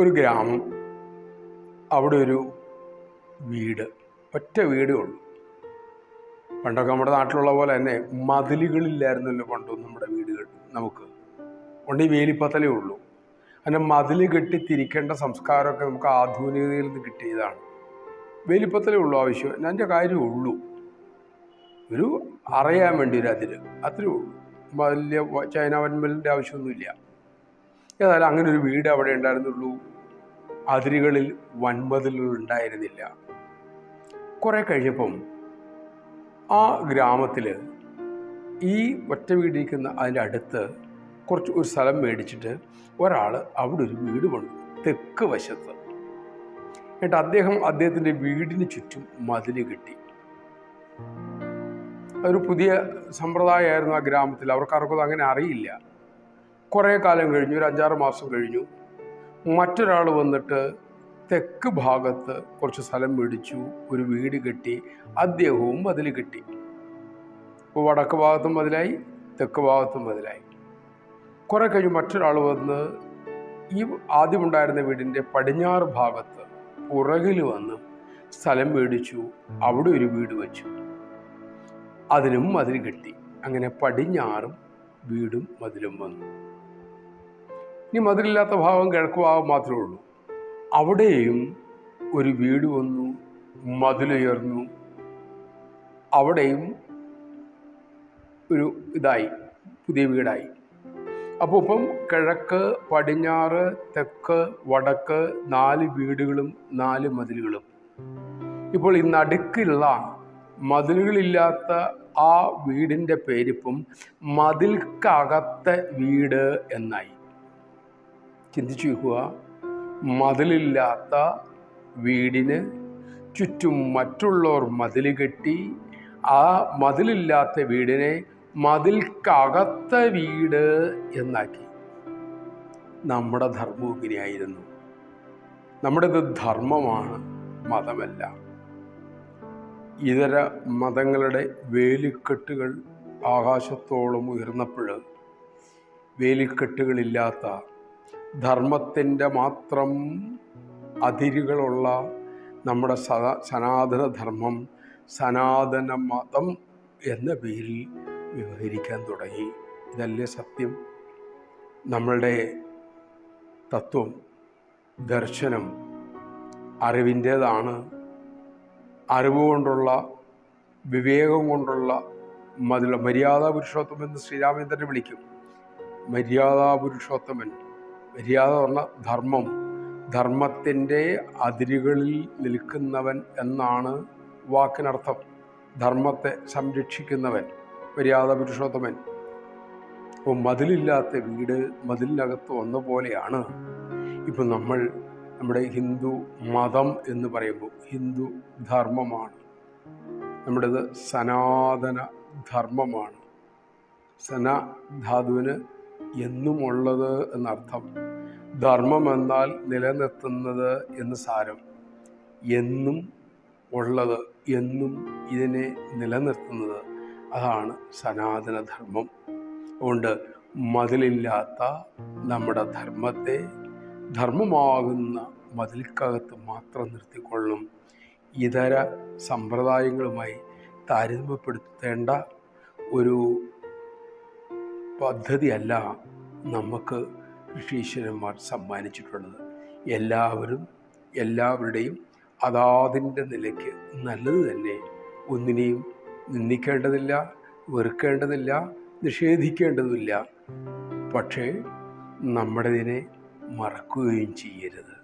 ഒരു ഗ്രാമം, അവിടെ ഒരു വീട്, ഒറ്റ വീടേ ഉള്ളൂ. പണ്ടൊക്കെ നമ്മുടെ നാട്ടിലുള്ള പോലെ തന്നെ മതിലുകളില്ലായിരുന്നല്ലോ പണ്ടൊന്നും നമ്മുടെ വീടുകൾ. നമുക്ക് കൊണ്ട് ഈ വേലിപ്പത്തലേ ഉള്ളൂ. അങ്ങനെ മതിൽ കെട്ടി തിരിക്കേണ്ട സംസ്കാരമൊക്കെ നമുക്ക് ആധുനികതയിൽ നിന്ന് കിട്ടിയതാണ്. വേലിപ്പത്തലേ ഉള്ളൂ ആവശ്യം, എൻ്റെ കാര്യമേ ഉള്ളൂ. ഒരു അറിയാൻ വേണ്ടി ഒരു അതിര്, അത്രേ ഉള്ളൂ. വലിയ ചൈന വൻമലിൻ്റെ ആവശ്യമൊന്നുമില്ല. ഏതായാലും അങ്ങനെ ഒരു വീട് അവിടെ ഉണ്ടായിരുന്നുള്ളൂ. അതിരുകളിൽ വൻമതിലുകൾ ഉണ്ടായിരുന്നില്ല. കുറെ കഴിഞ്ഞപ്പം ആ ഗ്രാമത്തിൽ ഈ ഒറ്റ വീടിരിക്കുന്ന അതിൻ്റെ അടുത്ത് കുറച്ച് ഒരു സ്ഥലം മേടിച്ചിട്ട് ഒരാൾ അവിടെ ഒരു വീട് പണിതു, തെക്ക് വശത്ത്. എന്നിട്ട് അദ്ദേഹത്തിൻ്റെ വീടിന് ചുറ്റും മതിൽ കെട്ടി. അതൊരു പുതിയ സമ്പ്രദായമായിരുന്നു ആ ഗ്രാമത്തിൽ. അവർക്കാർക്കും അങ്ങനെ അറിയില്ല. കുറേ കാലം കഴിഞ്ഞു, ഒരു 5-6 മാസം കഴിഞ്ഞു, മറ്റൊരാൾ വന്നിട്ട് തെക്ക് ഭാഗത്ത് കുറച്ച് സ്ഥലം മേടിച്ചു, ഒരു വീട് കെട്ടി. അദ്ദേഹവും മതിൽ കെട്ടി. ഇപ്പോൾ വടക്ക് ഭാഗത്തും മതിലായി, തെക്ക് ഭാഗത്തും മതിലായി. കുറെ കഴിഞ്ഞ് മറ്റൊരാൾ വന്ന് ഈ ആദ്യമുണ്ടായിരുന്ന വീടിൻ്റെ പടിഞ്ഞാറ് ഭാഗത്ത് പുറകിൽ വന്ന് സ്ഥലം മേടിച്ചു, അവിടെ ഒരു വീട് വെച്ചു. അതിനും മതിൽ കെട്ടി. അങ്ങനെ പടിഞ്ഞാറും വീടും മതിലും വന്നു. ഇനി മതിലില്ലാത്ത ഭാഗം കിഴക്ക് ഭാഗം മാത്രമേ ഉള്ളൂ. അവിടെയും ഒരു വീട് വന്നു, മതിലുയർന്നു. അവിടെയും ഒരു പുതിയ വീടായി. അപ്പോൾ ഇപ്പം കിഴക്ക്, പടിഞ്ഞാറ്, തെക്ക്, വടക്ക് 4 വീടുകളും 4 മതിലുകളും. ഇപ്പോൾ ഈ നടുക്കുള്ള മതിലുകളില്ലാത്ത ആ വീടിൻ്റെ പേരിപ്പം മതിൽക്കകത്തെ വീട് എന്നായി. ചിന്തിച്ചു നോക്കുക, മതിലില്ലാത്ത വീടിന് ചുറ്റും മറ്റുള്ളവർ മതിൽ കെട്ടി, ആ മതിലില്ലാത്ത വീടിനെ മതിൽക്കകത്തെ വീട് എന്നാക്കി. നമ്മുടെ ധർമ്മം ഇങ്ങനെയായിരുന്നു. നമ്മുടേത് ധർമ്മമാണ്, മതമല്ല. ഇതര മതങ്ങളുടെ വേലിക്കെട്ടുകൾ ആകാശത്തോളം ഉയർന്നപ്പോൾ വേലിക്കെട്ടുകളില്ലാത്ത ധർമ്മത്തിൻ്റെ മാത്രം അതിരുകളുള്ള നമ്മുടെ സനാതനധർമ്മം, സനാതന മതം എന്ന പേരിൽ വ്യവഹരിക്കാൻ തുടങ്ങി. ഇതല്ലേ സത്യം? നമ്മളുടെ തത്വം, ദർശനം അറിവിൻ്റേതാണ്. അറിവ് കൊണ്ടുള്ള, വിവേകം കൊണ്ടുള്ള മര്യാദാ പുരുഷോത്തമൻ എന്ന് ശ്രീരാമചന്ദ്രനെ വിളിക്കും. മര്യാദാ പുരുഷോത്തമൻ, മര്യാദ പറഞ്ഞ ധർമ്മം, ധർമ്മത്തിൻ്റെ അതിരുകളിൽ നിൽക്കുന്നവൻ എന്നാണ് വാക്കിനർത്ഥം. ധർമ്മത്തെ സംരക്ഷിക്കുന്നവൻ, മര്യാദ പുരുഷോത്തമൻ. അപ്പോൾ മതിലില്ലാത്ത വീട് മതിലിനകത്ത് വന്ന പോലെയാണ് ഇപ്പം നമ്മുടെ ഹിന്ദു മതം എന്ന് പറയുമ്പോൾ ഹിന്ദു ധർമ്മമാണ്. നമ്മുടേത് സനാതന ധർമ്മമാണ്. സന ധാതുവിന് എന്നുമുള്ളത് എന്നർത്ഥം. ധർമ്മം എന്നാൽ നിലനിർത്തുന്നത് എന്ന് സാരം. എന്നും ഉള്ളത്, എന്നും ഇതിനെ നിലനിർത്തുന്നത്, അതാണ് സനാതനധർമ്മം. അതുകൊണ്ട് മതിലില്ലാത്ത നമ്മുടെ ധർമ്മത്തെ ധർമ്മമാകുന്ന മതിൽക്കകത്ത് മാത്രം നിർത്തിക്കൊള്ളും. ഇതര സമ്പ്രദായങ്ങളുമായി താരതമ്യപ്പെടുത്തേണ്ട ഒരു പദ്ധതിയല്ല നമുക്ക് ഋഷീശ്വരന്മാർ സമ്മാനിച്ചിട്ടുള്ളത്. എല്ലാവരുടെയും അതാതിൻ്റെ നിലയ്ക്ക് നല്ലത് തന്നെ. ഒന്നിനെയും നിന്ദിക്കേണ്ടതില്ല, വെറുക്കേണ്ടതില്ല, നിഷേധിക്കേണ്ടതില്ല. പക്ഷേ നമ്മുടേതിനെ മറക്കുകയും ചെയ്യരുത്.